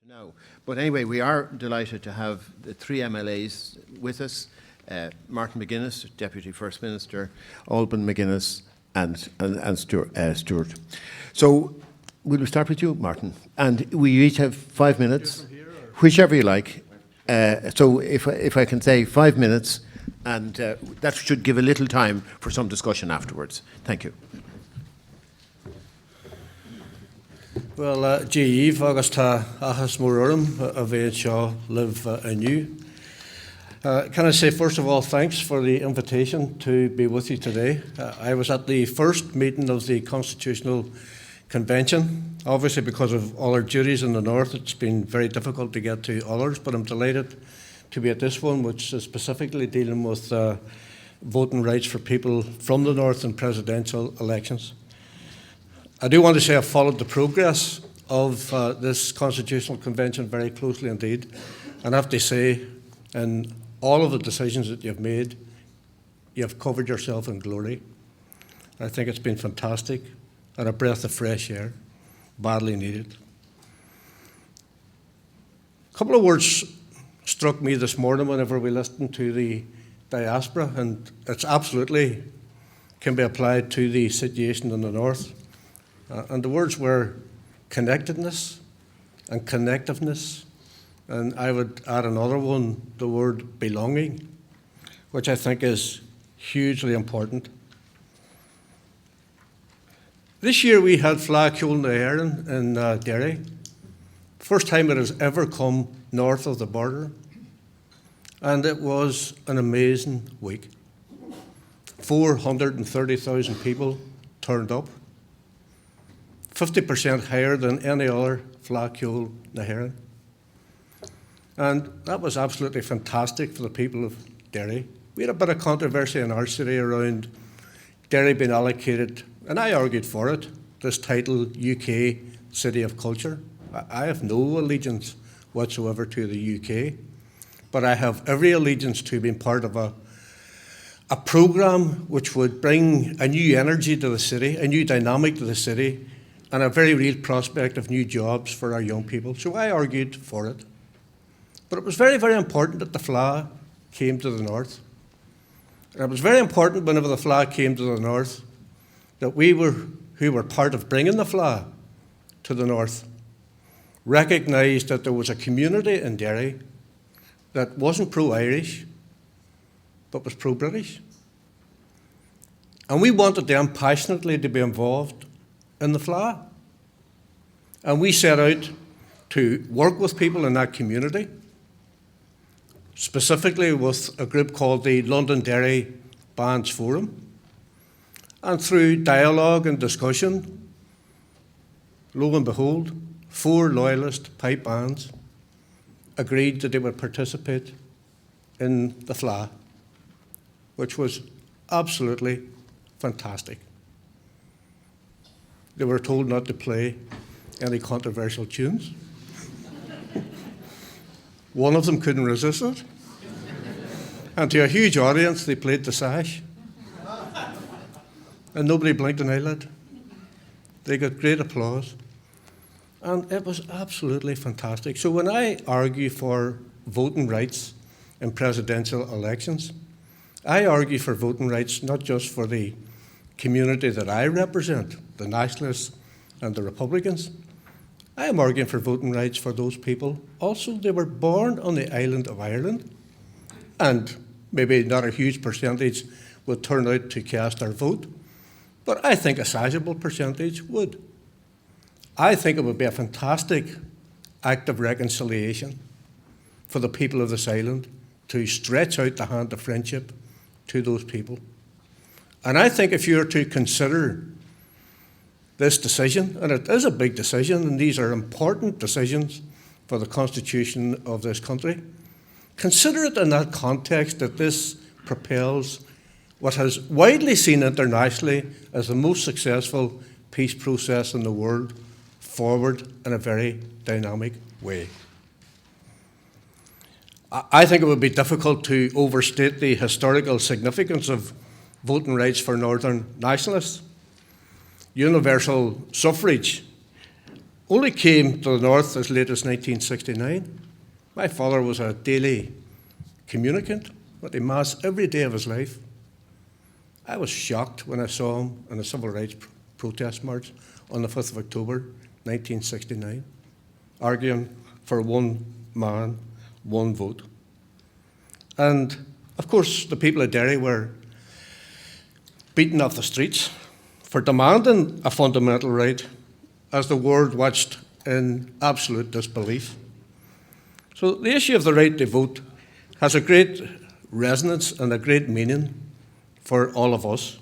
No. But anyway, we are delighted to have the three MLAs with us, Martin McGuinness, Deputy First Minister, Alban McGuinness and Stuart. So we'll start with you, Martin. And we each have 5 minutes, whichever you like. So if I can say 5 minutes, and that should give a little time for some discussion afterwards. Thank you. Well, G.E. agus tá achas mór orm a bheith seo live anew. Can I say, first of all, thanks for the invitation to be with you today. I was at the first meeting of the Constitutional Convention. Obviously, because of all our duties in the North, it's been very difficult to get to others, but I'm delighted to be at this one, which is specifically dealing with voting rights for people from the North in presidential elections. I do want to say I've followed the progress of this Constitutional Convention very closely indeed, and I have to say, in all of the decisions that you've made, you've covered yourself in glory. I think it's been fantastic and a breath of fresh air, badly needed. A couple of words struck me this morning whenever we listened to the diaspora, and it's absolutely can be applied to the situation in the North. And the words were connectedness and connectiveness, and I would add another one, the word belonging, which I think is hugely important. This year we had Fleadh Cheoil na hÉireann in Derry. First time it has ever come north of the border, and it was an amazing week. 430,000 people turned up. 50% higher than any other Fleadh Cheoil na hÉireann. And that was absolutely fantastic for the people of Derry. We had a bit of controversy in our city around Derry being allocated, and I argued for it, this title, UK City of Culture. I have no allegiance whatsoever to the UK, but I have every allegiance to being part of a programme which would bring a new energy to the city, a new dynamic to the city, and a very real prospect of new jobs for our young people. So I argued for it. But it was very, very important that the Fleadh came to the North. And it was very important whenever the Fleadh came to the North that we who were part of bringing the Fleadh to the North recognised that there was a community in Derry that wasn't pro-Irish, but was pro-British. And we wanted them passionately to be involved in the Fleadh. And we set out to work with people in that community, specifically with a group called the Londonderry Bands Forum. And through dialogue and discussion, lo and behold, 4 loyalist pipe bands agreed that they would participate in the Fleadh, which was absolutely fantastic. They were told not to play any controversial tunes. One of them couldn't resist it. And to a huge audience, they played the sash. And nobody blinked an eyelid. They got great applause. And it was absolutely fantastic. So when I argue for voting rights in presidential elections, I argue for voting rights not just for the community that I represent, the Nationalists and the Republicans. I am arguing for voting rights for those people. Also, they were born on the island of Ireland, and maybe not a huge percentage would turn out to cast their vote, but I think a sizable percentage would. I think it would be a fantastic act of reconciliation for the people of this island to stretch out the hand of friendship to those people. And I think if you were to consider this decision, and it is a big decision, and these are important decisions for the constitution of this country, consider it in that context that this propels what is widely seen internationally as the most successful peace process in the world forward in a very dynamic way. I think it would be difficult to overstate the historical significance of voting rights for Northern nationalists. Universal suffrage only came to the north as late as 1969. My father was a daily communicant, went to Mass every day of his life. I was shocked when I saw him in a civil rights protest march on the 5th of October 1969, arguing for one man, one vote. And of course, the people of Derry were beaten off the streets for demanding a fundamental right as the world watched in absolute disbelief. So the issue of the right to vote has a great resonance and a great meaning for all of us.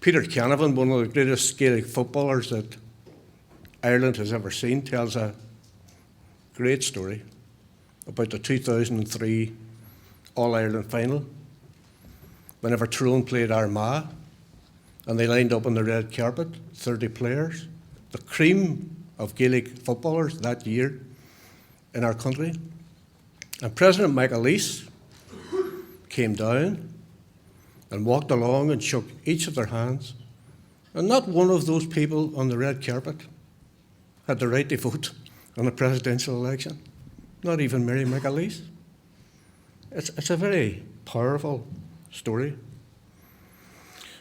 Peter Canavan, one of the greatest Gaelic footballers that Ireland has ever seen, tells a great story about the 2003 All-Ireland final, whenever Tyrone played Armagh, and they lined up on the red carpet, 30 players, the cream of Gaelic footballers that year in our country. And President McAleese came down and walked along and shook each of their hands. And not one of those people on the red carpet had the right to vote on a presidential election, not even Mary McAleese. It's a very powerful story.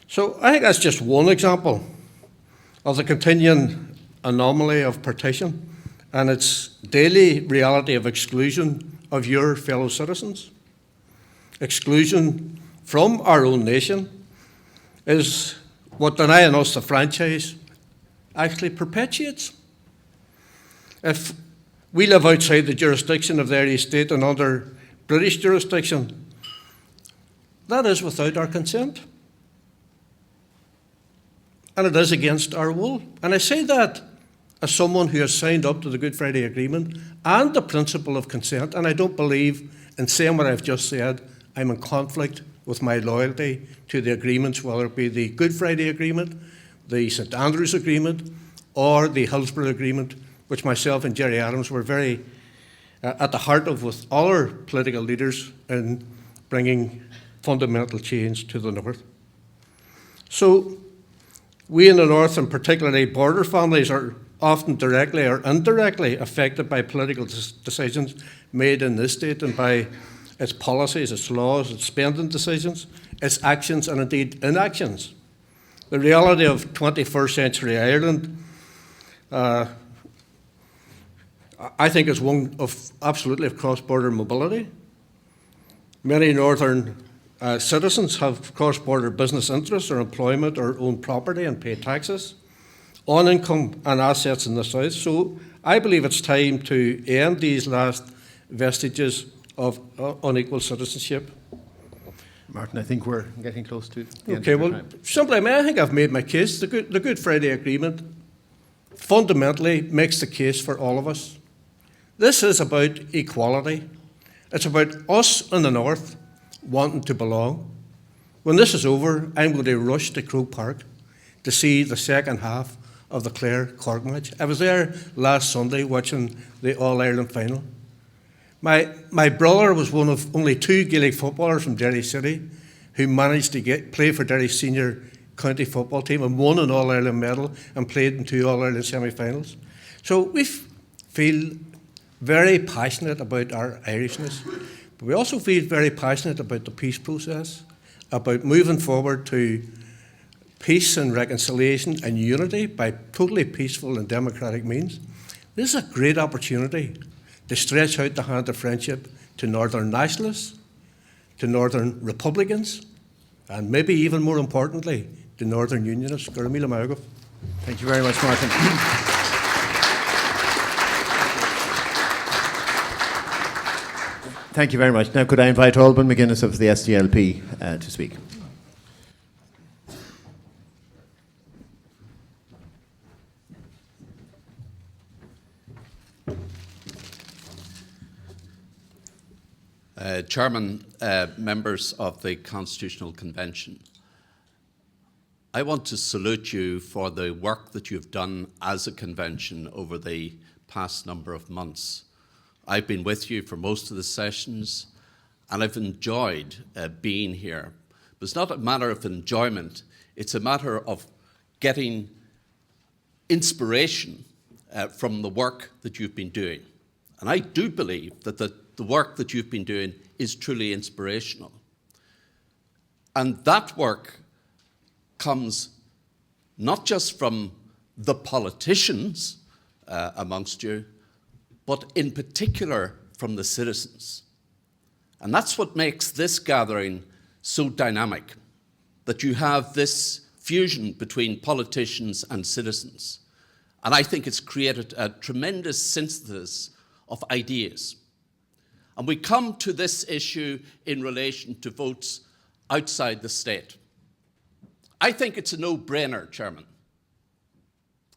So I think that's just one example of the continuing anomaly of partition and its daily reality of exclusion of your fellow citizens. Exclusion from our own nation is what denying us the franchise actually perpetuates. If we live outside the jurisdiction of the Irish state and under British jurisdiction, that is without our consent. And it is against our will. And I say that as someone who has signed up to the Good Friday Agreement and the principle of consent, and I don't believe in saying what I've just said, I'm in conflict with my loyalty to the agreements, whether it be the Good Friday Agreement, the St Andrews Agreement, or the Hillsborough Agreement, which myself and Gerry Adams were very at the heart of with other political leaders in bringing fundamental change to the North. So we in the North, and particularly border families, are often directly or indirectly affected by political decisions made in this state and by its policies, its laws, its spending decisions, its actions and indeed inactions. The reality of 21st century Ireland, I think, is one of absolutely of cross-border mobility. Many northern citizens have cross-border business interests or employment or own property and pay taxes on income and assets in the south. So I believe it's time to end these last vestiges of unequal citizenship. Martin, I think we're getting close to the end Okay, of your well, time. simply, I think I've made my case. The Good Friday Agreement fundamentally makes the case for all of us. This is about equality. It's about us in the North wanting to belong. When this is over, I'm going to rush to Croke Park to see the second half of the Clare-Cork match. I was there last Sunday watching the All-Ireland final. My brother was one of only two Gaelic footballers from Derry City who managed to play for Derry's senior county football team and won an All-Ireland medal and played in two All-Ireland semi-finals. So we feel very passionate about our Irishness, but we also feel very passionate about the peace process, about moving forward to peace and reconciliation and unity by totally peaceful and democratic means. This is a great opportunity to stretch out the hand of friendship to Northern nationalists, to Northern Republicans, and maybe even more importantly, to Northern Unionists. Garamila Maugov. Thank you very much, Martin. Thank you very much. Now, could I invite Alban McGuinness of the SDLP to speak? Chairman, members of the Constitutional Convention, I want to salute you for the work that you've done as a convention over the past number of months. I've been with you for most of the sessions, and I've enjoyed being here. But it's not a matter of enjoyment, it's a matter of getting inspiration from the work that you've been doing. And I do believe that the work that you've been doing is truly inspirational. And that work comes not just from the politicians amongst you, but in particular from the citizens. And that's what makes this gathering so dynamic, that you have this fusion between politicians and citizens. And I think it's created a tremendous synthesis of ideas. And we come to this issue in relation to votes outside the state. I think it's a no-brainer, Chairman.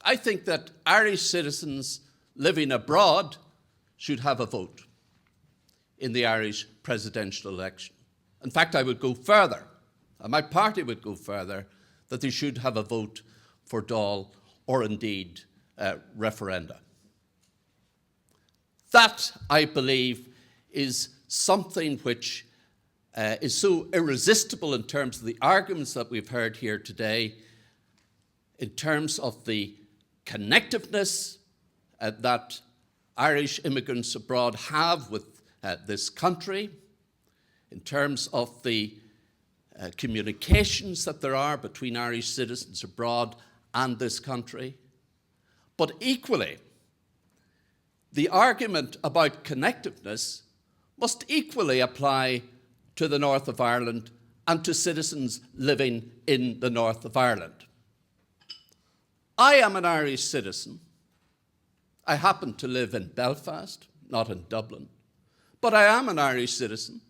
I think that Irish citizens living abroad should have a vote in the Irish presidential election. In fact, I would go further, and my party would go further, that they should have a vote for Dáil or indeed referenda. That, I believe, is something which is so irresistible in terms of the arguments that we've heard here today, in terms of the connectiveness that Irish immigrants abroad have with this country, in terms of the communications that there are between Irish citizens abroad and this country. But equally, the argument about connectiveness must equally apply to the north of Ireland and to citizens living in the north of Ireland. I am an Irish citizen. I happen to live in Belfast, not in Dublin, but I am an Irish citizen,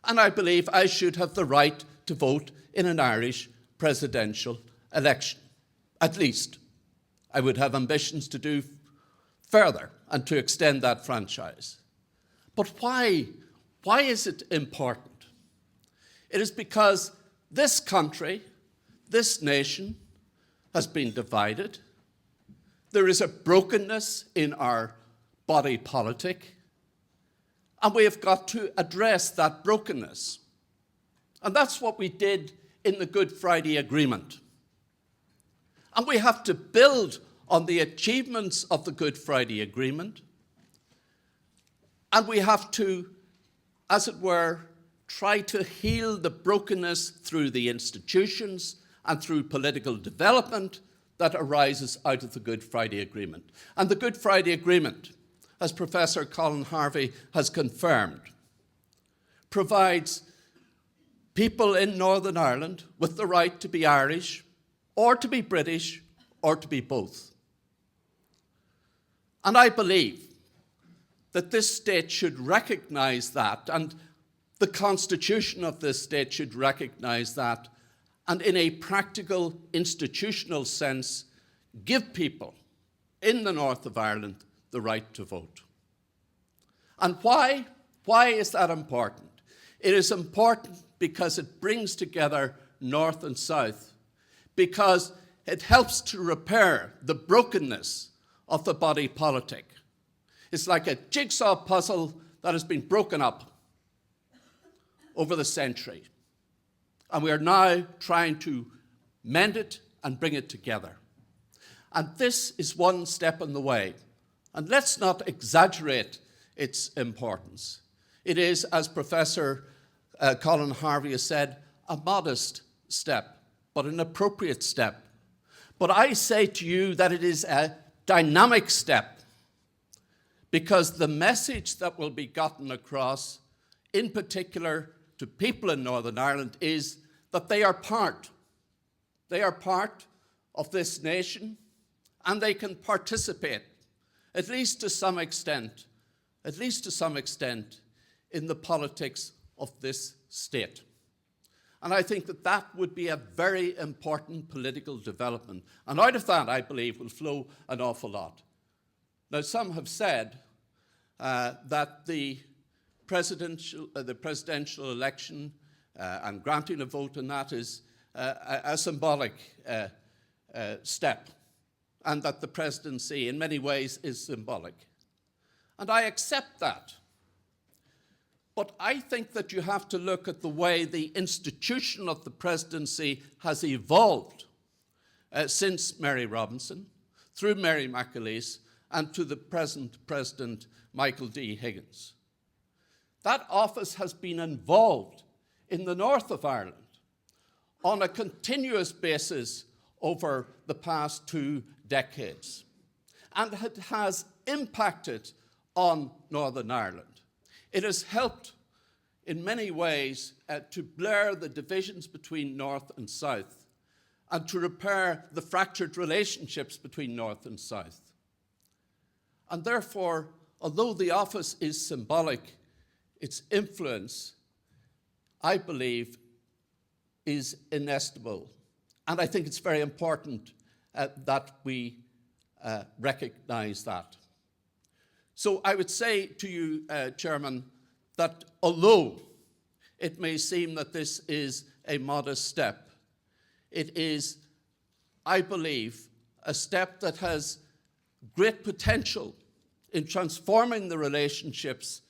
and I believe I should have the right to vote in an Irish presidential election. At least, I would have ambitions to do further and to extend that franchise. But why is it important? It is because this country, this nation, has been divided. There is a brokenness in our body politic, and we have got to address that brokenness. And that's what we did in the Good Friday Agreement. And we have to build on the achievements of the Good Friday Agreement, and we have to, as it were, try to heal the brokenness through the institutions and through political development that arises out of the Good Friday Agreement. And the Good Friday Agreement, as Professor Colin Harvey has confirmed, provides people in Northern Ireland with the right to be Irish, or to be British, or to be both. And I believe that this state should recognise that, and the constitution of this state should recognise that, and in a practical, institutional sense, give people in the north of Ireland the right to vote. And why? Why is that important? It is important because it brings together north and south, because it helps to repair the brokenness of the body politic. It's like a jigsaw puzzle that has been broken up over the century. And we are now trying to mend it and bring it together. And this is one step on the way. And let's not exaggerate its importance. It is, as Professor Colin Harvey has said, a modest step, but an appropriate step. But I say to you that it is a dynamic step, because the message that will be gotten across, in particular to people in Northern Ireland, is that they are part of this nation, and they can participate, at least to some extent, in the politics of this state. And I think that that would be a very important political development. And out of that, I believe, will flow an awful lot. Now, some have said that the presidential election and granting a vote on that is a symbolic step, and that the presidency, in many ways, is symbolic. And I accept that. But I think that you have to look at the way the institution of the presidency has evolved since Mary Robinson, through Mary McAleese, and to the present President, Michael D. Higgins. That office has been involved in the north of Ireland on a continuous basis over the past 2 decades. And it has impacted on Northern Ireland. It has helped in many ways to blur the divisions between North and South and to repair the fractured relationships between North and South. And therefore, although the office is symbolic, its influence, I believe, is inestimable. And I think it's very important that we recognise that. So I would say to you, Chairman, that although it may seem that this is a modest step, it is, I believe, a step that has great potential in transforming the relationships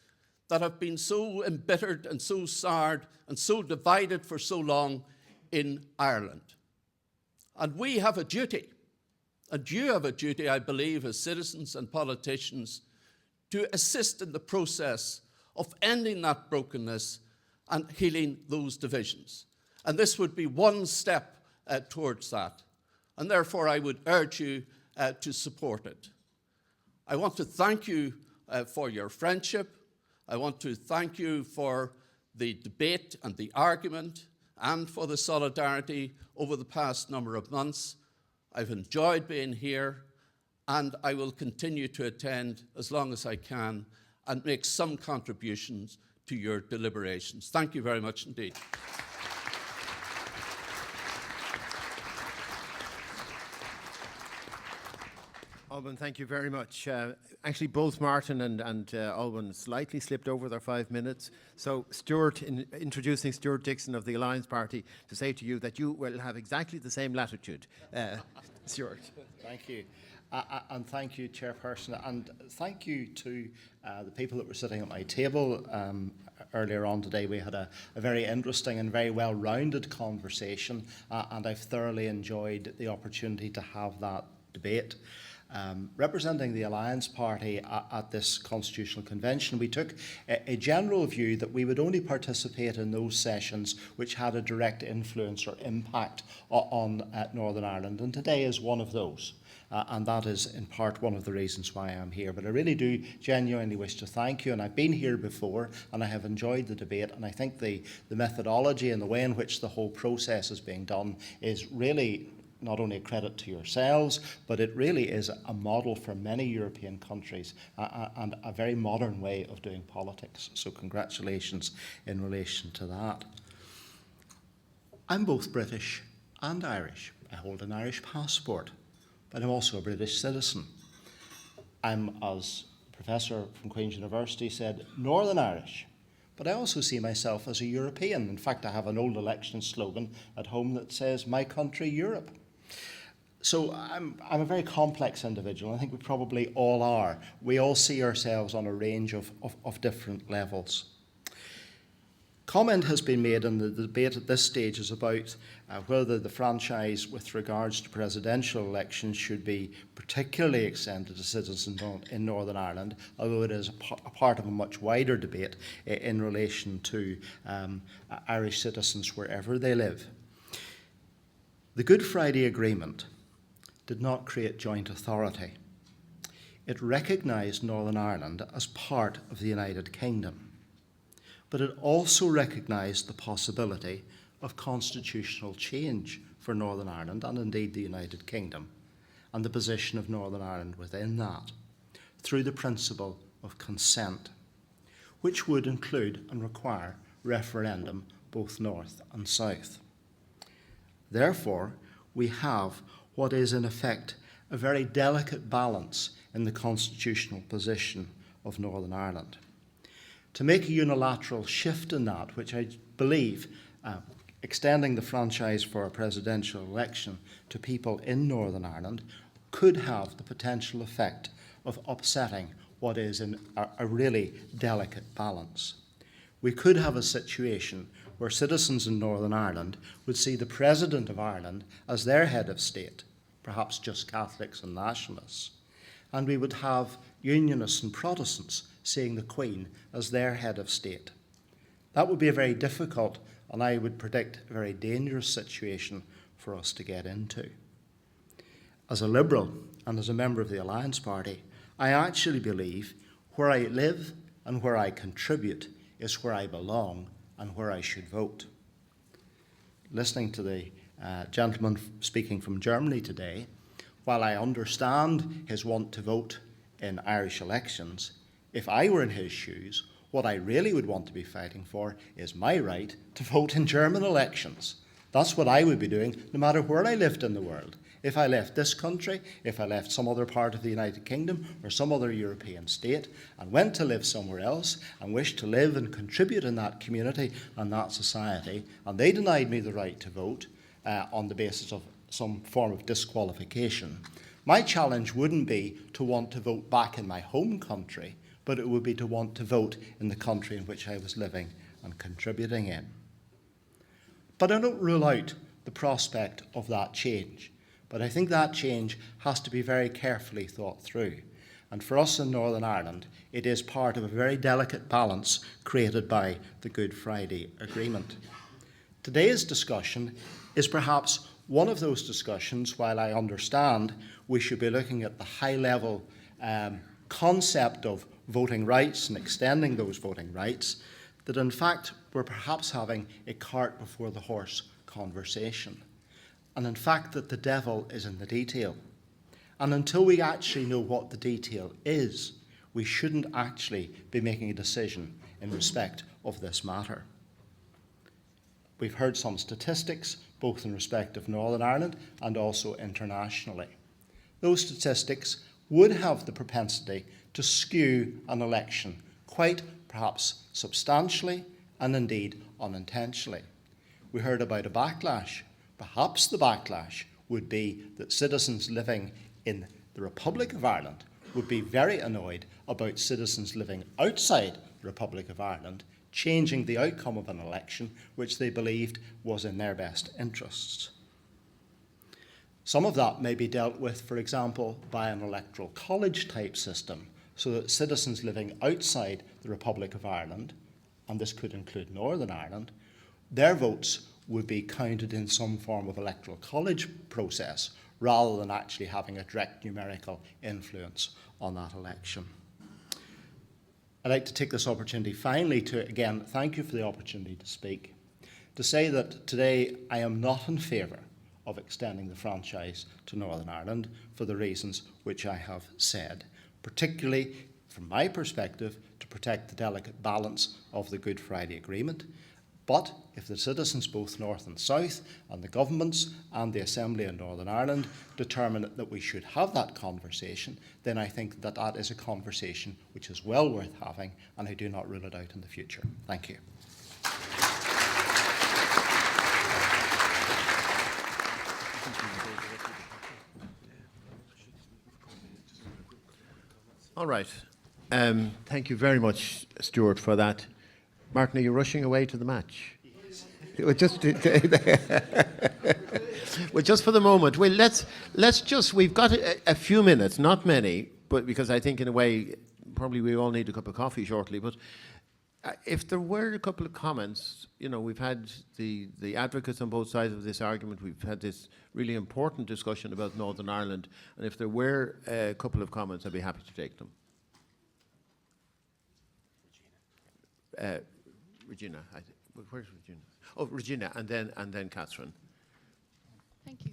that have been so embittered and so soured and so divided for so long in Ireland. And we have a duty, and you have a duty, I believe, as citizens and politicians, to assist in the process of ending that brokenness and healing those divisions. And this would be one step towards that. And therefore, I would urge you to support it. I want to thank you for your friendship. I want to thank you for the debate and the argument and for the solidarity over the past number of months. I've enjoyed being here, and I will continue to attend as long as I can and make some contributions to your deliberations. Thank you very much indeed. Alban, thank you very much. Actually, both Martin and Alban slightly slipped over their 5 minutes. So, Stuart, introducing Stuart Dixon of the Alliance Party, to say to you that you will have exactly the same latitude. Stuart. Thank you. And thank you, Chairperson, and thank you to the people that were sitting at my table earlier on today. We had a very interesting and very well-rounded conversation, and I've thoroughly enjoyed the opportunity to have that debate. Representing the Alliance Party at this Constitutional Convention, we took a general view that we would only participate in those sessions which had a direct influence or impact on Northern Ireland, and today is one of those. And that is in part one of the reasons why I'm here. But I really do genuinely wish to thank you, and I've been here before and I have enjoyed the debate, and I think the methodology and the way in which the whole process is being done is really not only a credit to yourselves, but it really is a model for many European countries and a very modern way of doing politics. So congratulations in relation to that. I'm both British and Irish. I hold an Irish passport, but I'm also a British citizen. I'm, as a professor from Queen's University said, Northern Irish. But I also see myself as a European. In fact, I have an old election slogan at home that says, "My country, Europe." So I'm a very complex individual. I think we probably all are. We all see ourselves on a range of different levels. Comment has been made, and the debate at this stage is about whether the franchise with regards to presidential elections should be particularly extended to citizens in Northern Ireland, although it is a part of a much wider debate in relation to Irish citizens wherever they live. The Good Friday Agreement did not create joint authority. It recognised Northern Ireland as part of the United Kingdom, but it also recognised the possibility of constitutional change for Northern Ireland and indeed the United Kingdom, and the position of Northern Ireland within that, through the principle of consent, which would include and require referendum both north and south. Therefore, we have what is in effect a very delicate balance in the constitutional position of Northern Ireland. To make a unilateral shift in that, which I believe, extending the franchise for a presidential election to people in Northern Ireland, could have the potential effect of upsetting what is in a really delicate balance. We could have a situation where citizens in Northern Ireland would see the President of Ireland as their head of state, perhaps just Catholics and nationalists. And we would have Unionists and Protestants seeing the Queen as their head of state. That would be a very difficult, and I would predict a very dangerous situation for us to get into. As a Liberal and as a member of the Alliance Party, I actually believe where I live and where I contribute is where I belong and where I should vote. Listening to the gentleman speaking from Germany today, while I understand his want to vote in Irish elections, if I were in his shoes, what I really would want to be fighting for is my right to vote in German elections. That's what I would be doing no matter where I lived in the world. If I left this country, if I left some other part of the United Kingdom or some other European state and went to live somewhere else and wished to live and contribute in that community and that society, and they denied me the right to vote on the basis of some form of disqualification, my challenge wouldn't be to want to vote back in my home country, but it would be to want to vote in the country in which I was living and contributing in. But I don't rule out the prospect of that change. But I think that change has to be very carefully thought through. And for us in Northern Ireland, it is part of a very delicate balance created by the Good Friday Agreement. Today's discussion is perhaps one of those discussions, while I understand we should be looking at the high-level concept of voting rights and extending those voting rights, that in fact we're perhaps having a cart before the horse conversation. And in fact that the devil is in the detail. And until we actually know what the detail is, we shouldn't actually be making a decision in respect of this matter. We've heard some statistics, both in respect of Northern Ireland and also internationally. Those statistics would have the propensity to skew an election quite perhaps substantially and indeed unintentionally. We heard about a backlash. Perhaps the backlash would be that citizens living in the Republic of Ireland would be very annoyed about citizens living outside the Republic of Ireland changing the outcome of an election which they believed was in their best interests. Some of that may be dealt with, for example, by an electoral college type system, so that citizens living outside the Republic of Ireland, and this could include Northern Ireland, their votes would be counted in some form of electoral college process rather than actually having a direct numerical influence on that election. I'd like to take this opportunity finally to, again, thank you for the opportunity to speak, to say that today I am not in favour of extending the franchise to Northern Ireland for the reasons which I have said, particularly from my perspective to protect the delicate balance of the Good Friday Agreement. But if the citizens, both North and South, and the governments and the Assembly in Northern Ireland determine that we should have that conversation, then I think that that is a conversation which is well worth having, and I do not rule it out in the future. Thank you. All right. Thank you very much, Stuart, for that. Martin, are you rushing away to the match? Well, just for the moment, well, let's just, we've got a few minutes, not many, but because I think in a way, probably we all need a cup of coffee shortly, but if there were a couple of comments, you know, we've had the advocates on both sides of this argument, we've had this really important discussion about Northern Ireland, and if there were a couple of comments, I'd be happy to take them. Regina, where's Regina? Oh, Regina, and then Catherine. Thank you.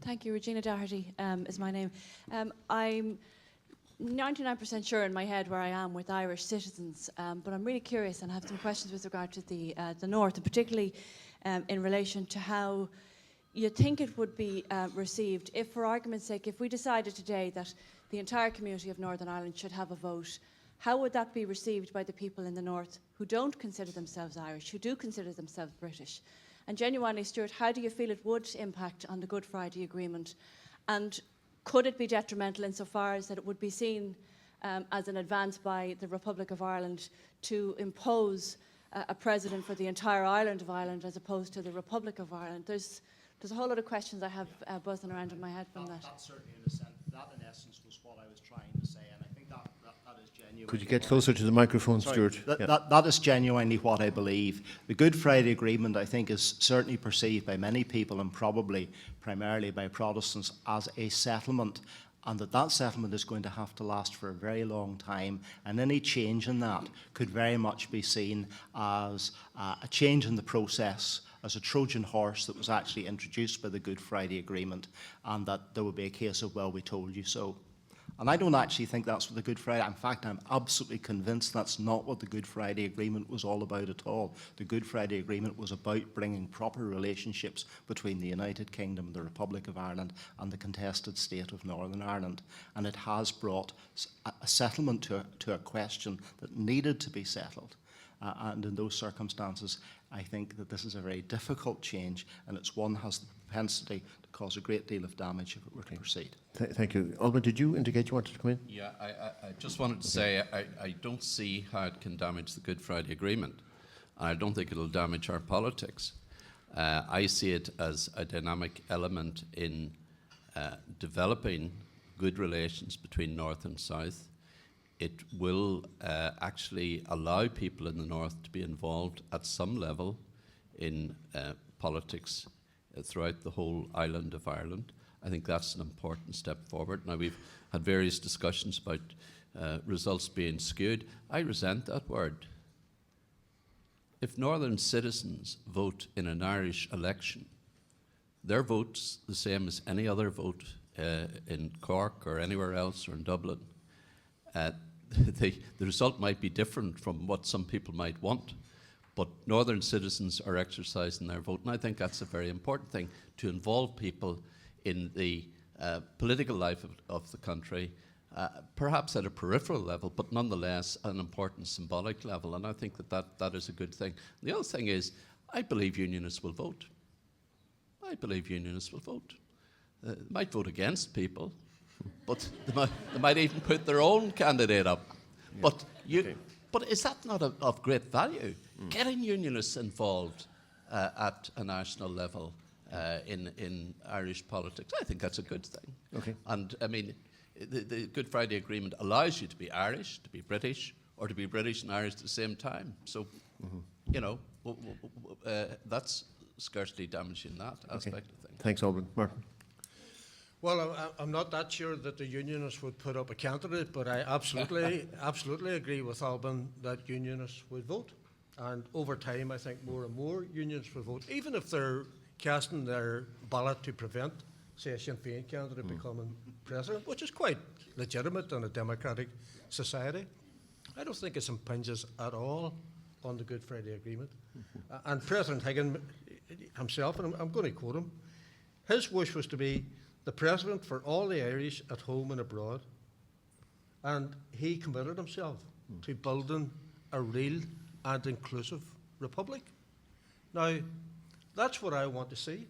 Thank you. Regina Doherty is my name. I'm 99% sure in my head where I am with Irish citizens, but I'm really curious and have some questions with regard to the North, and particularly in relation to how you think it would be received if, for argument's sake, if we decided today that the entire community of Northern Ireland should have a vote. How would that be received by the people in the North who don't consider themselves Irish, who do consider themselves British? And genuinely, Stuart, how do you feel it would impact on the Good Friday Agreement? And could it be detrimental insofar as that it would be seen as an advance by the Republic of Ireland to impose a president for the entire island of Ireland as opposed to the Republic of Ireland? There's there's a whole lot of questions I have buzzing around in my head from that. That certainly, that in essence was what I was trying to say, and I think that is genuine. Could you get closer to the microphone, Sorry, Stuart? that is genuinely what I believe. The Good Friday Agreement, I think, is certainly perceived by many people, and probably primarily by Protestants, as a settlement, and that settlement is going to have to last for a very long time, and any change in that could very much be seen as a change in the process, as a Trojan horse that was actually introduced by the Good Friday Agreement, and that there would be a case of, well, we told you so. And I don't actually think that's what the Good Friday, in fact, I'm absolutely convinced that's not what the Good Friday Agreement was all about at all. The Good Friday Agreement was about bringing proper relationships between the United Kingdom, the Republic of Ireland, and the contested state of Northern Ireland. And it has brought a settlement to a question that needed to be settled. And in those circumstances, I think that this is a very difficult change, and it's one that has the propensity to cause a great deal of damage if it were to proceed. Thank you. Alban, did you indicate you wanted to come in? Yeah, I just wanted to say I don't see how it can damage the Good Friday Agreement. I don't think it'll damage our politics. I see it as a dynamic element in developing good relations between North and South. It will actually allow people in the North to be involved at some level in politics throughout the whole island of Ireland. I think that's an important step forward. Now, we've had various discussions about results being skewed. I resent that word. If Northern citizens vote in an Irish election, their vote's the same as any other vote in Cork or anywhere else or in Dublin. The result might be different from what some people might want, but Northern citizens are exercising their vote, and I think that's a very important thing, to involve people in the political life of the country, perhaps at a peripheral level, but nonetheless an important symbolic level, and I think that is a good thing. The other thing is, I believe unionists will vote. I believe unionists will vote. They might vote against people, but they might even put their own candidate up. Yeah. But is that not of great value? Getting unionists involved at a national level in Irish politics, I think that's a good thing. Okay. And I mean, the Good Friday Agreement allows you to be Irish, to be British, or to be British and Irish at the same time. So, you know, that's scarcely damaging that aspect of things. Thanks, Alban. Martin? Well, I'm not that sure that the unionists would put up a candidate, but I absolutely agree with Alban that unionists would vote. And over time, I think more and more unionists will vote, even if they're casting their ballot to prevent, say, a Sinn Féin candidate becoming president, which is quite legitimate in a democratic society. I don't think it impinges at all on the Good Friday Agreement. And President Higgin himself, and I'm going to quote him, his wish was to be the president for all the Irish at home and abroad. And he committed himself to building a real and inclusive republic. Now, that's what I want to see.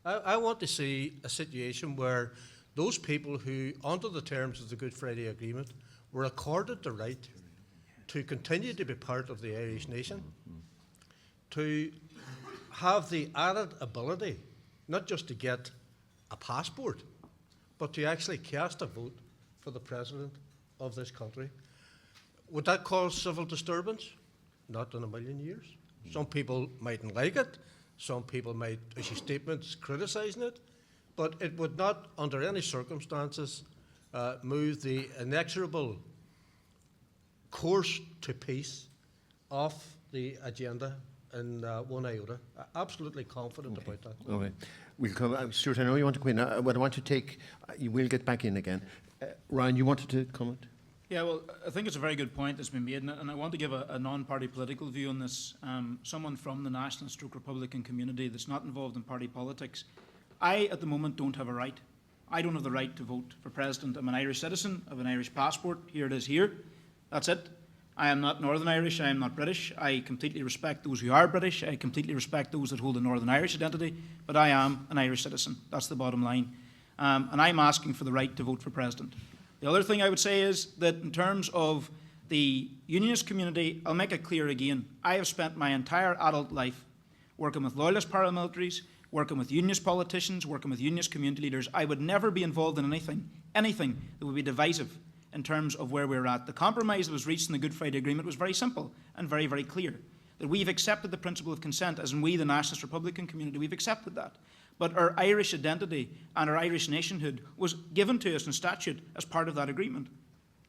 I want to see a situation where those people who, under the terms of the Good Friday Agreement, were accorded the right to continue to be part of the Irish nation, to have the added ability, not just to get a passport, but to actually cast a vote for the president of this country. Would that cause civil disturbance? Not in a million years. Some people mightn't like it. Some people might issue statements criticising it. But it would not, under any circumstances, move the inexorable course to peace off the agenda in one iota. Absolutely confident about that. Okay. We'll come. Stuart, I know you want to come in. What I want to take, you will get back in again. Ryan, you wanted to comment? Yeah, well, I think it's a very good point that's been made, and I want to give a non-party political view on this. Someone from the national/Republican community that's not involved in party politics. I, at the moment, don't have a right. I don't have the right to vote for president. I'm an Irish citizen. I have an Irish passport. Here it is here. That's it. I am not Northern Irish. I am not British. I completely respect those who are British. I completely respect those that hold a Northern Irish identity. But I am an Irish citizen. That's the bottom line. And I'm asking for the right to vote for president. The other thing I would say is that in terms of the unionist community, I'll make it clear again. I have spent my entire adult life working with loyalist paramilitaries, working with unionist politicians, working with unionist community leaders. I would never be involved in anything that would be divisive in terms of where we're at. The compromise that was reached in the Good Friday Agreement was very simple and very, very clear. That we've accepted the principle of consent, as in we, the Nationalist Republican community, we've accepted that. But our Irish identity and our Irish nationhood was given to us in statute as part of that agreement.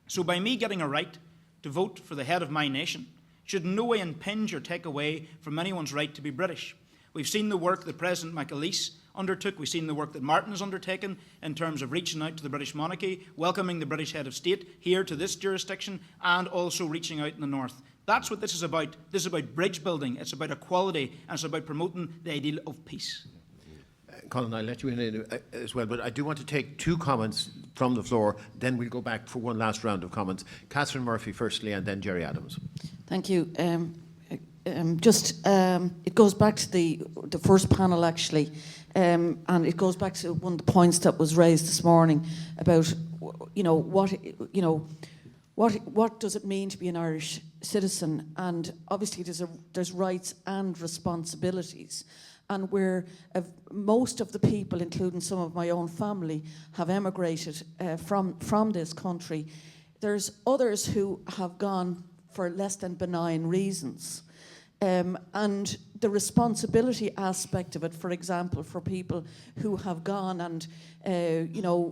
So by me getting a right to vote for the head of my nation should in no way impinge or take away from anyone's right to be British. We've seen the work that President McAleese undertook. We've seen the work that Martin has undertaken in terms of reaching out to the British monarchy, welcoming the British head of state here to this jurisdiction, and also reaching out in the north. That's what this is about. This is about bridge building. It's about equality, and it's about promoting the ideal of peace. Colin, I'll let you in as well, but I do want to take two comments from the floor, then we'll go back for one last round of comments. Catherine Murphy firstly, and then Jerry Adams. Thank you. It goes back to the first panel actually, and it goes back to one of the points that was raised this morning about what does it mean to be an Irish citizen, and obviously there's rights and responsibilities. And where most of the people, including some of my own family, have emigrated from this country, there's others who have gone for less than benign reasons. And the responsibility aspect of it, for example, for people who have gone and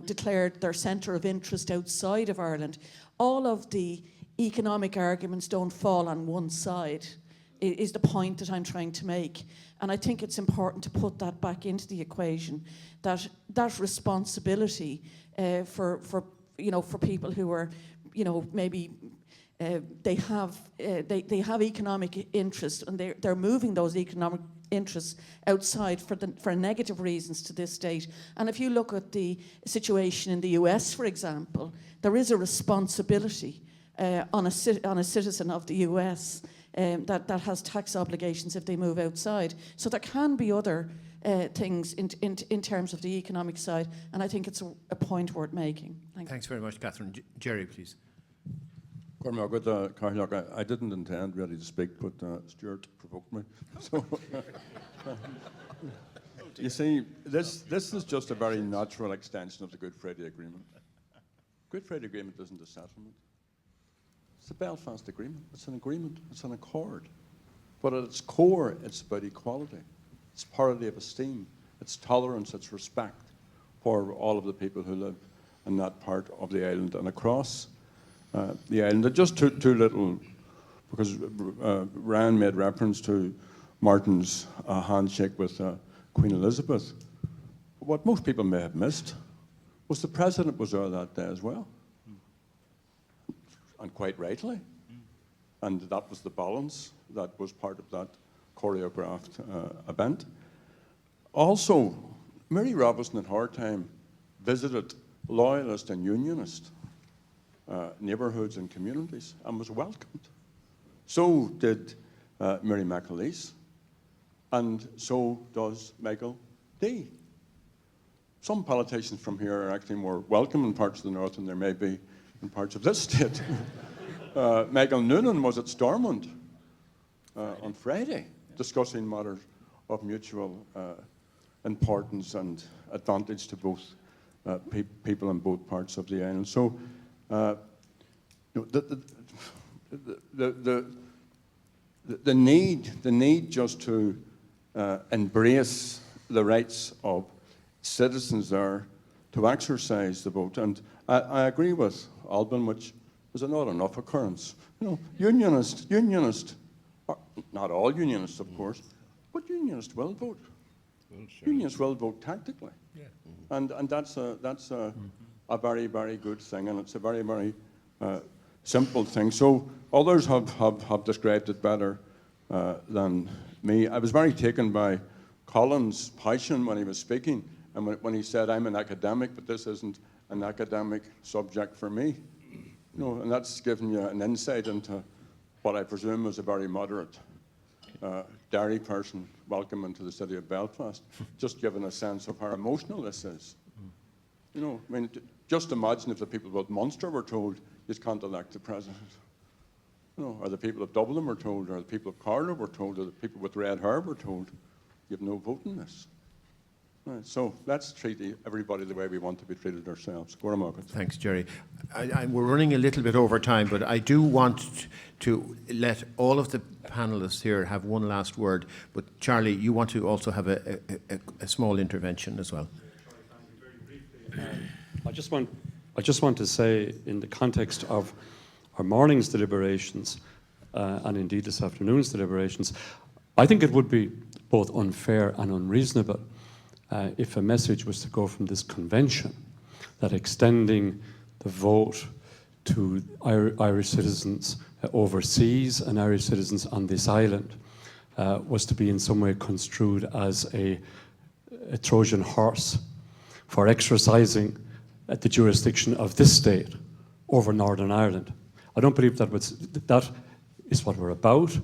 declared their centre of interest outside of Ireland, all of the economic arguments don't fall on one side, is the point that I'm trying to make. And I think it's important to put that back into the equation, that responsibility for people who are, maybe they have economic interests, and they're moving those economic interests outside for negative reasons to this state. And if you look at the situation in the US, for example, there is a responsibility on a citizen of the US that has tax obligations if they move outside. So there can be other things in terms of the economic side, and I think it's a point worth making. Thanks very much, Catherine. Jerry, please. I didn't intend really to speak, but Stuart provoked me. So, you see, this is just a very natural extension of the Good Friday Agreement. Good Friday Agreement isn't a settlement. It's the Belfast Agreement. It's an agreement. It's an accord. But at its core, it's about equality. It's parity of esteem. It's tolerance. It's respect for all of the people who live in that part of the island and across the island. And just two little, because Ryan made reference to Martin's handshake with Queen Elizabeth. What most people may have missed was the President was there that day as well. And quite rightly. And that was the balance that was part of that choreographed event. Also, Mary Robinson at her time visited loyalist and unionist neighbourhoods and communities and was welcomed. So did Mary McAleese, and so does Michael D. Some politicians from here are actually more welcome in parts of the north than there may be in parts of this state. Michael Noonan was at Stormont on Friday discussing matters of mutual importance and advantage to both people in both parts of the island. So the need just to embrace the rights of citizens there to exercise the vote. And I agree with Alban, which is a not enough occurrence. Unionists, not all unionists, of course, but unionists will vote. Unionists will vote tactically. Yeah. And that's a very, very good thing, and it's a very, very simple thing. So others have described it better than me. I was very taken by Colin's passion when he was speaking, and when he said, I'm an academic, but this isn't an academic subject for me. And that's given you an insight into what I presume was a very moderate Derry person welcome into the city of Belfast, just given a sense of how emotional this is. Just imagine if the people of Munster were told, you can't elect the president. Or the people of Dublin were told, or the people of Carlow were told, or the people with red hair were told, you have no vote in this. Right, so let's treat everybody the way we want to be treated ourselves. Go on, Margaret. Thanks, Jerry. We're running a little bit over time, but I do want to let all of the panellists here have one last word. But Charlie, you want to also have a small intervention as well. I just want to say, in the context of our morning's deliberations and indeed this afternoon's deliberations, I think it would be both unfair and unreasonable if a message was to go from this convention that extending the vote to Irish citizens overseas and Irish citizens on this island was to be in some way construed as a Trojan horse for exercising the jurisdiction of this state over Northern Ireland. I don't believe that is what we're about.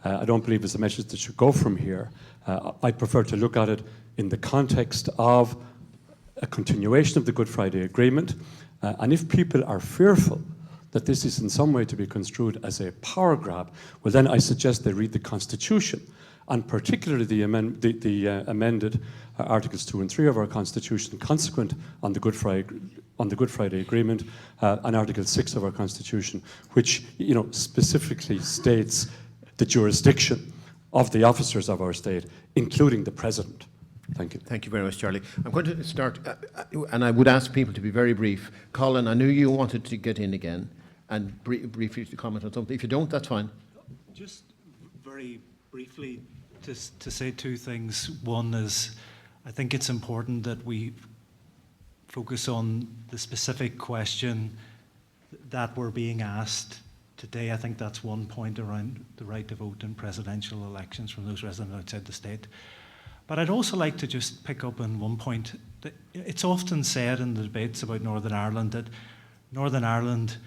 I don't believe it's a message that should go from here. I prefer to look at it in the context of a continuation of the Good Friday Agreement. And if people are fearful that this is in some way to be construed as a power grab, well, then I suggest they read the Constitution, and particularly the amended Articles 2 and 3 of our Constitution, consequent on the Good Friday Agreement, and Article 6 of our Constitution, which specifically states the jurisdiction of the officers of our state, including the President. Thank you. Thank you very much, Charlie. I'm going to start, and I would ask people to be very brief. Colin, I knew you wanted to get in again and briefly to comment on something. If you don't, that's fine. Just very briefly to say two things. One is, I think it's important that we focus on the specific question that we're being asked today. I think that's one point around the right to vote in presidential elections from those residents outside the state. But I'd also like to just pick up on one point. That it's often said in the debates about Northern Ireland that Northern Ireland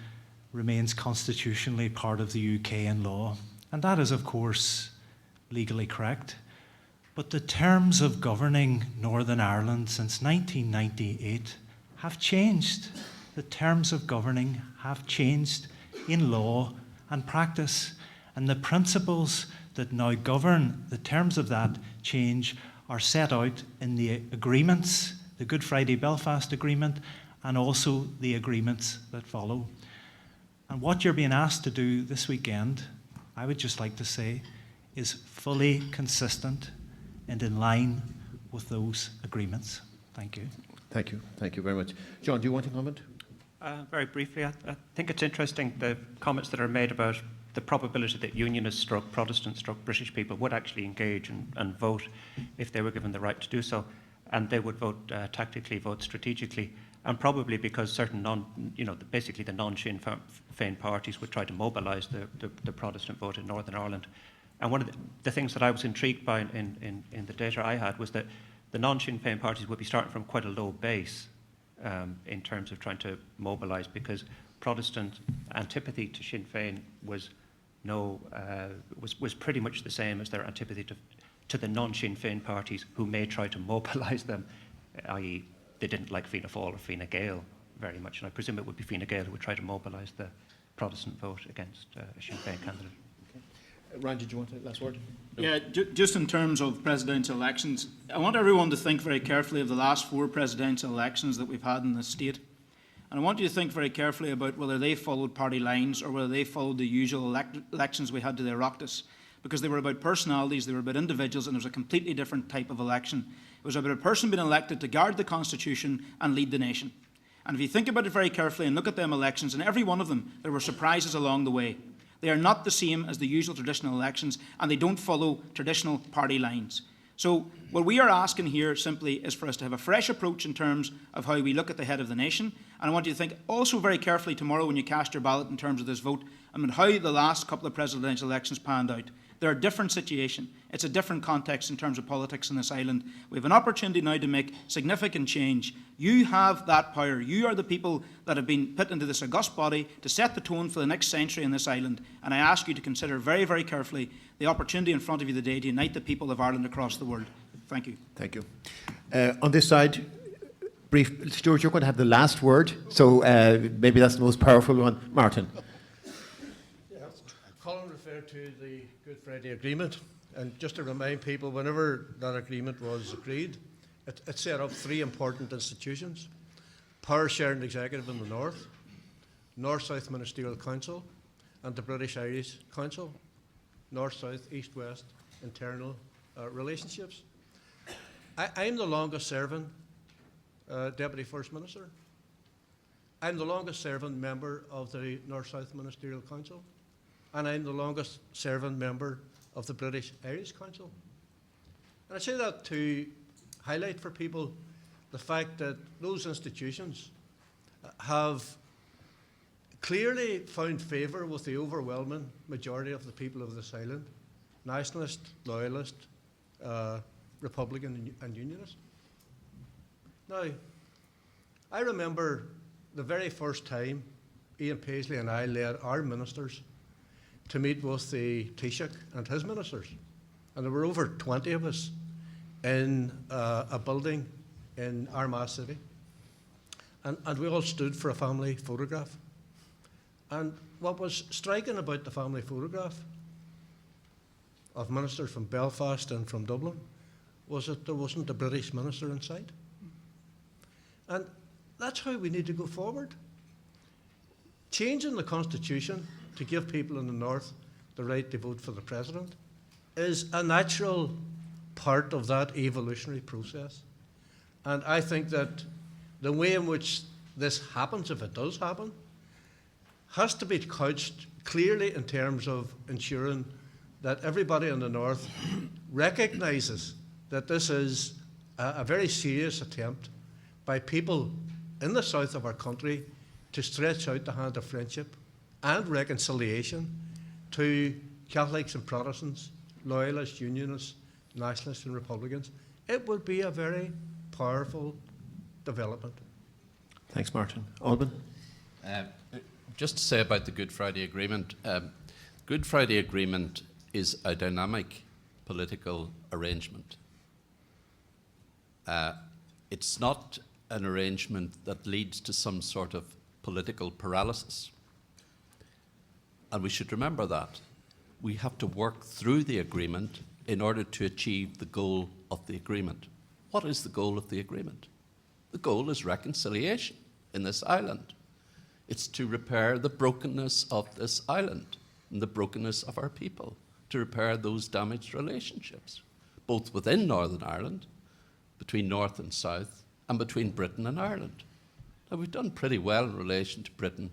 remains constitutionally part of the UK in law. And that is, of course, legally correct. But the terms of governing Northern Ireland since 1998 have changed. The terms of governing have changed in law and practice. And the principles that now govern the terms of that change are set out in the agreements, the Good Friday Belfast Agreement, and also the agreements that follow. And what you're being asked to do this weekend, I would just like to say, is fully consistent and in line with those agreements. Thank you. Thank you. Thank you very much. John, do you want to comment? Very briefly, I think it's interesting the comments that are made about the probability that Unionist Protestant British people would actually engage and vote if they were given the right to do so, and they would vote tactically, vote strategically, and probably because certain basically the non-Sinn Féin parties would try to mobilise the Protestant vote in Northern Ireland. And one of the things that I was intrigued by in the data I had was that the non-Sinn Féin parties would be starting from quite a low base in terms of trying to mobilise, because Protestant antipathy to Sinn Féin was pretty much the same as their antipathy to the non-Sinn Féin parties who may try to mobilise them, i.e. they didn't like Fianna Fáil or Fine Gael very much, and I presume it would be Fine Gael who would try to mobilise the Protestant vote against a Sinn Féin candidate. Ryan, did you want a last word? No. Yeah, just in terms of presidential elections, I want everyone to think very carefully of the last 4 presidential elections that we've had in the state. And I want you to think very carefully about whether they followed party lines or whether they followed the usual elections we had to the Oireachtas. Because they were about personalities, they were about individuals, and it was a completely different type of election. It was about a person being elected to guard the Constitution and lead the nation. And if you think about it very carefully and look at them elections, in every one of them, there were surprises along the way. They are not the same as the usual traditional elections, and they don't follow traditional party lines. So what we are asking here simply is for us to have a fresh approach in terms of how we look at the head of the nation. And I want you to think also very carefully tomorrow when you cast your ballot in terms of this vote, how the last couple of presidential elections panned out. They're a different situation. It's a different context in terms of politics in this island. We have an opportunity now to make significant change. You have that power. You are the people that have been put into this august body to set the tone for the next century in this island. And I ask you to consider very, very carefully the opportunity in front of you today to unite the people of Ireland across the world. Thank you. Thank you. On this side, brief. Stuart, you're going to have the last word. So maybe that's the most powerful one. Martin. Colin referred to the Good Friday Agreement, and just to remind people, whenever that agreement was agreed, It set up three important institutions: Power Sharing Executive in the North, North-South Ministerial Council, and the British Irish Council, North-South, East-West internal relationships. I'm the longest serving Deputy First Minister. I'm the longest serving member of the North-South Ministerial Council, and I'm the longest serving member of the British Irish Council. And I say that to highlight for people the fact that those institutions have clearly found favour with the overwhelming majority of the people of this island, nationalist, loyalist, Republican and Unionist. Now, I remember the very first time Ian Paisley and I led our ministers to meet with the Taoiseach and his ministers. And there were over 20 of us in a building in Armagh City. And we all stood for a family photograph. And what was striking about the family photograph of ministers from Belfast and from Dublin was that there wasn't a British minister in sight. And that's how we need to go forward. Changing the Constitution to give people in the North the right to vote for the President is a natural part of that evolutionary process. And I think that the way in which this happens, if it does happen, has to be couched clearly in terms of ensuring that everybody in the North recognises that this is a very serious attempt by people in the south of our country to stretch out the hand of friendship and reconciliation to Catholics and Protestants, Loyalists, Unionists, Nationalists and Republicans. It will be a very powerful development. Thanks, Martin. Alban? Just to say about the Good Friday Agreement, Good Friday Agreement is a dynamic political arrangement. It's not an arrangement that leads to some sort of political paralysis. And we should remember that. We have to work through the agreement in order to achieve the goal of the agreement. What is the goal of the agreement? The goal is reconciliation in this island. It's to repair the brokenness of this island and the brokenness of our people, to repair those damaged relationships, both within Northern Ireland, between North and South, and between Britain and Ireland. Now, we've done pretty well in relation to Britain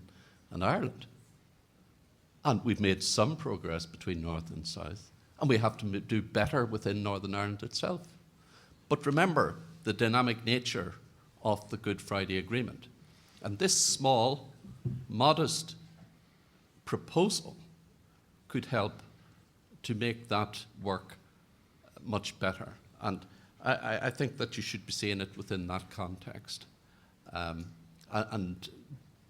and Ireland. And we've made some progress between North and South, and we have to do better within Northern Ireland itself. But remember the dynamic nature of the Good Friday Agreement. And this small, modest proposal could help to make that work much better. And I think that you should be seeing it within that context. And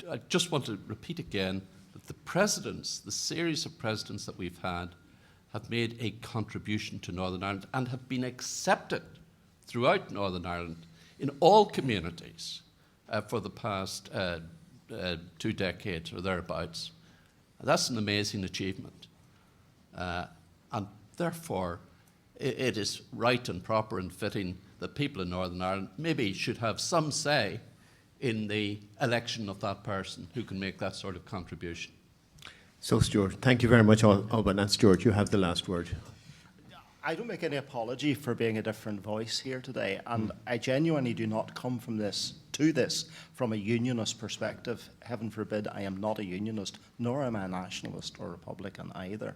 I just want to repeat again that the presidents, the series of presidents that we've had, have made a contribution to Northern Ireland and have been accepted throughout Northern Ireland in all communities for the past 2 decades or thereabouts. That's an amazing achievement. And therefore, it is right and proper and fitting that people in Northern Ireland maybe should have some say in the election of that person who can make that sort of contribution. So, Stuart, thank you very much, Alban. And Stuart, you have the last word. I don't make any apology for being a different voice here today, and I genuinely do not come from this from a unionist perspective. Heaven forbid, I am not a unionist, nor am I a nationalist or Republican either.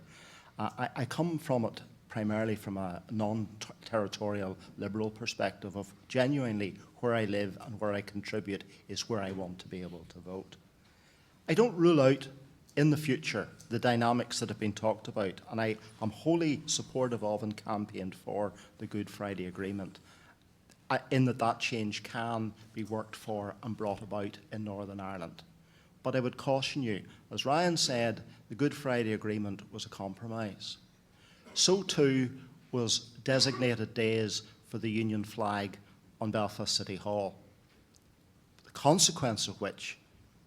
I come from it primarily from a non-territorial liberal perspective of genuinely where I live and where I contribute is where I want to be able to vote. I don't rule out in the future the dynamics that have been talked about, and I am wholly supportive of and campaigned for the Good Friday Agreement, in that change can be worked for and brought about in Northern Ireland. But I would caution you, as Ryan said, the Good Friday Agreement was a compromise. So too was designated days for the Union flag on Belfast City Hall, the consequence of which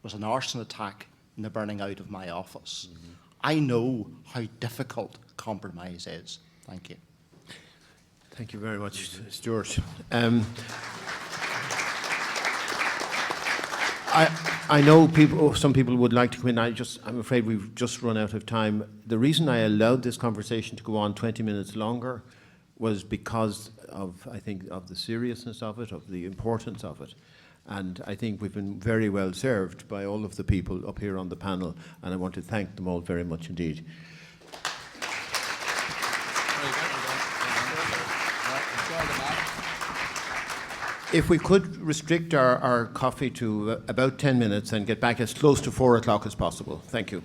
was an arson attack and the burning out of my office. Mm-hmm. I know how difficult compromise is. Thank you. Thank you very much, Stuart. I know some people would like to come in. I'm afraid we've just run out of time. The reason I allowed this conversation to go on 20 minutes longer was because of, I think, of the seriousness of it, of the importance of it. And I think we've been very well served by all of the people up here on the panel, and I want to thank them all very much indeed. If we could restrict our coffee to about 10 minutes and get back as close to 4 o'clock as possible. Thank you.